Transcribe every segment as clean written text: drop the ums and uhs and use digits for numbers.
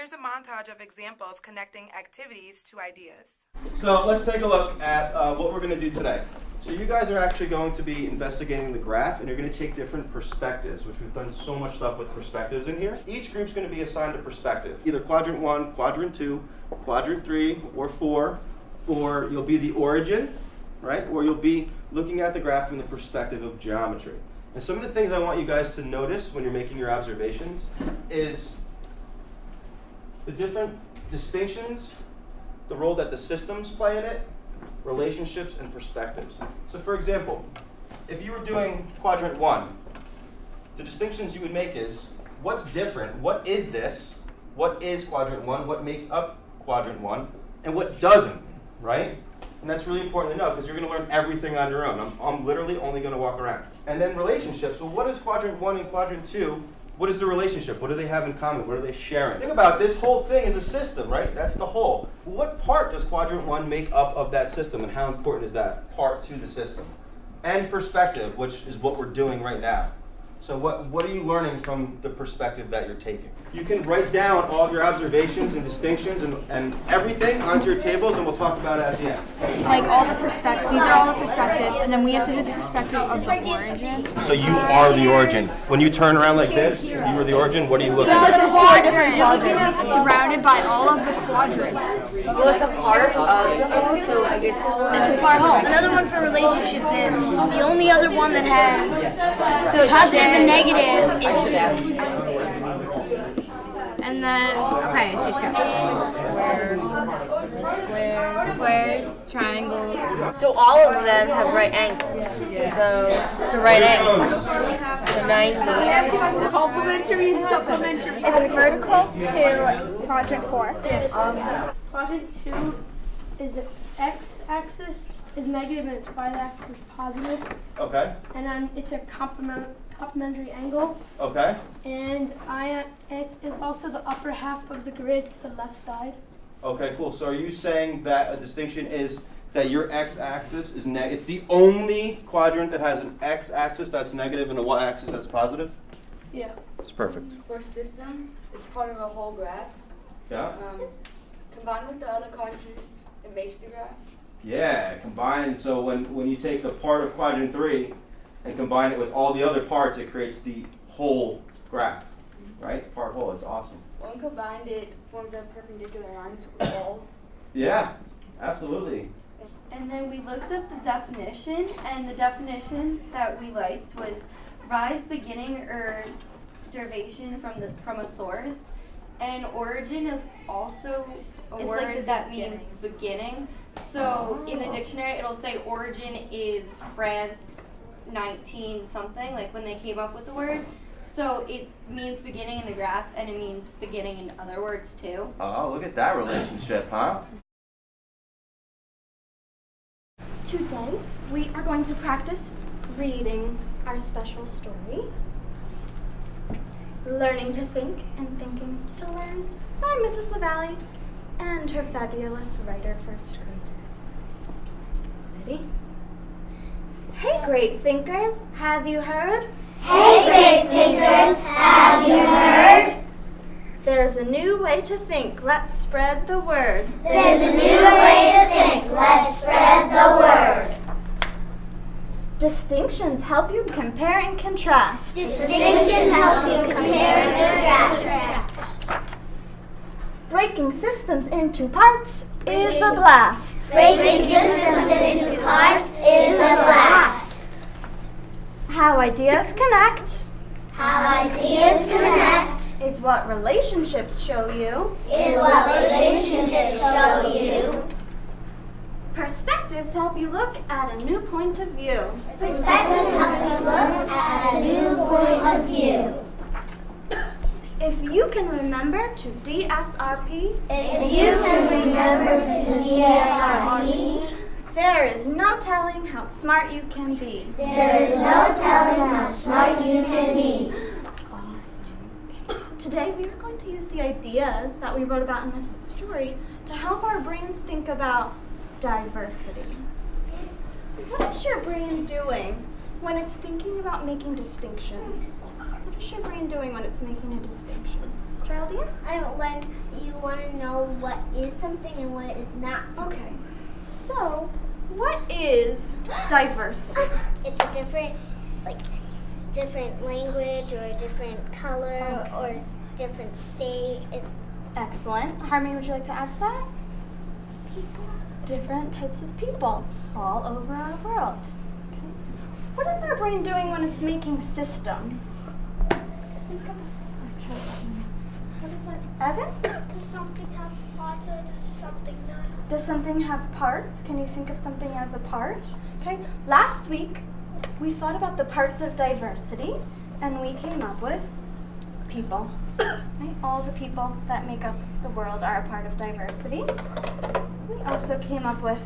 here's a montage of examples connecting activities to ideas. So let's take a look at what we're going to do today. So you guys are actually going to be investigating the graph, and you're going to take different perspectives, which we've done so much stuff with perspectives in here. Each group's going to be assigned a perspective, either quadrant 1, quadrant 2, quadrant 3, or 4, or you'll be the origin, right? Or you'll be looking at the graph from the perspective of geometry. And some of the things I want you guys to notice when you're making your observations is the different distinctions, the role that the systems play in it, relationships, and perspectives. So for example, if you were doing quadrant 1, the distinctions you would make is, what's different? What is this? What is quadrant 1? What makes up quadrant 1? And what doesn't, right? And that's really important to know because you're going to learn everything on your own. I'm literally only going to walk around. And then relationships. Well, what is quadrant 1 and quadrant 2? What is the relationship? What do they have in common? What are they sharing? Think about it. This whole thing is a system, right? That's the whole. What part does quadrant 1 make up of that system, and how important is that part to the system? And perspective, which is what we're doing right now. So what are you learning from the perspective that you're taking? You can write down all of your observations and distinctions and everything onto your tables, and we'll talk about it at the end. Like all the perspectives, these are all the perspectives, and then we have to do the perspective of the origin. So you are the origin. When you turn around like this, if you were the origin, what are you looking Like at? the quadrant, surrounded by all of the quadrants. Well, it's a part of, so like it's a part of. Another one for relationship is the only other one that has positive and negative is 2. And then, okay, she's got squares, triangles. so all of them have right angles. So it's a right angle. So 90. Complementary and supplementary. It's vertical to quadrant 4. Yes. Quadrant 2 is x-axis is negative and its y-axis is positive. Okay. And then it's a complementary angle. Okay. And it's also the upper half of the grid to the left side. Okay, cool. So are you saying that a distinction is that your x-axis is it's the only quadrant that has an x-axis that's negative and a y-axis that's positive? Yeah. It's perfect. For system, it's part of a whole graph. Yeah? Combined with the other quadrants, it makes the graph. Yeah, combined. So when you take the part of quadrant 3 and combine it with all the other parts, it creates the whole graph, right? Part whole. It's awesome. When combined, it forms a perpendicular line, so it's all. Yeah, absolutely. And then we looked up the definition, and the definition that we liked was rise, beginning, or derivation from a source. And origin is also a word that means beginning. So in the dictionary, it'll say origin is France 19 something, like when they came up with the word. So it means beginning in the graph, and it means beginning in other words too. Oh, look at that relationship, huh? Today, we are going to practice reading our special story, Learning to Think and Thinking to Learn by Mrs. LaValle and her fabulous writer first graders. Ready? Hey, great thinkers, have you heard? Hey, great thinkers, have you heard? There's a new way to think, let's spread the word. There's a new way to think, let's spread the word. Distinctions help you compare and contrast. Distinctions help you compare and contrast. Breaking systems into parts is a blast. Breaking systems into parts is a blast. How ideas connect How ideas connect is what relationships show you. is what relationships show you. Perspectives help you look at a new point of view. Perspectives help you look at a new point of view. If you can remember to DSRP, If you can remember to DSRP, there is no telling how smart you can be. there is no telling how smart you can be. Awesome. Today we are going to use the ideas that we wrote about in this story to help our brains think about diversity. What is your brain doing when it's thinking about making distinctions? What is your brain doing when it's making a distinction? Geraldine? When want to know what is something and what is not. Okay. So, what is diversity? It's a different language or a different color or different state. Excellent. Harmony, would you like to add to that? People. Different types of people all over our world. Okay. What is our brain doing when it's making systems? What is that? Evan? Does something have parts or does something not? Does something have parts? Can you think of something as a part? Okay. Last week, we thought about the parts of diversity, and we came up with people. Right? All the people that make up the world are a part of diversity. We also came up with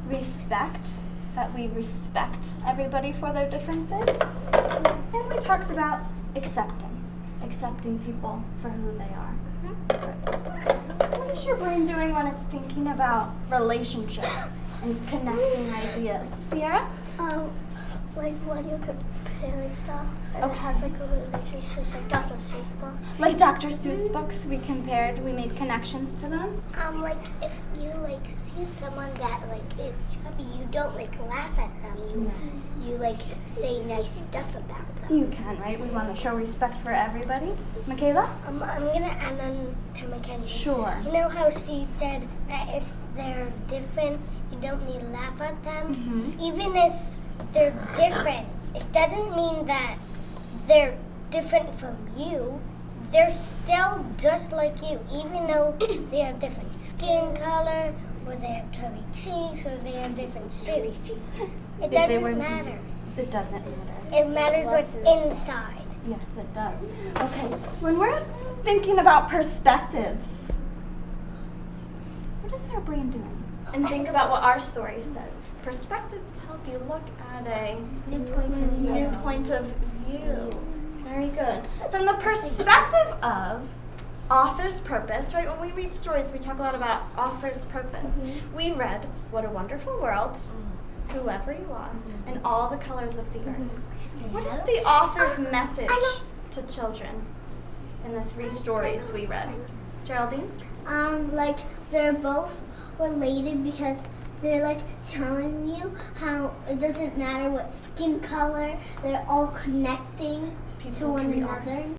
respect, that we respect everybody for their differences. And we talked about acceptance, accepting people for who they are. What is your brain doing when it's thinking about relationships and connecting ideas? Sierra? Like when you compare stuff and Okay. it has like a relationship, like Dr. Seuss book. Like Dr. Seuss books, we compared, we made connections to them. Like if you like see someone that like is chubby, you don't like laugh at them. You like say nice stuff about them. You can, right? We want to show respect for everybody. Michaela? I'm gonna add on to Mackenzie. Sure. You know how she said that if they're different, you don't need to laugh at them? Mm-hmm. Even if they're different, it doesn't mean that they're different from you. They're still just like you, even though they have different skin color, or they have chubby cheeks, or they have different shoes. It doesn't matter. It doesn't matter. It matters what's inside. Yes, it does. Okay, when we're thinking about perspectives, what is our brain doing? And think about what our story says. Perspectives help you look at a new point of view. Very good. From the perspective of author's purpose, right? When we read stories, we talk a lot about author's purpose. We read What a Wonderful World, Whoever You Are, and All the Colors of the Earth. What is the author's message to children in the 3 stories we read? Geraldine? Like they're both related because they're like telling you how it doesn't matter what skin color, they're all connecting to one another.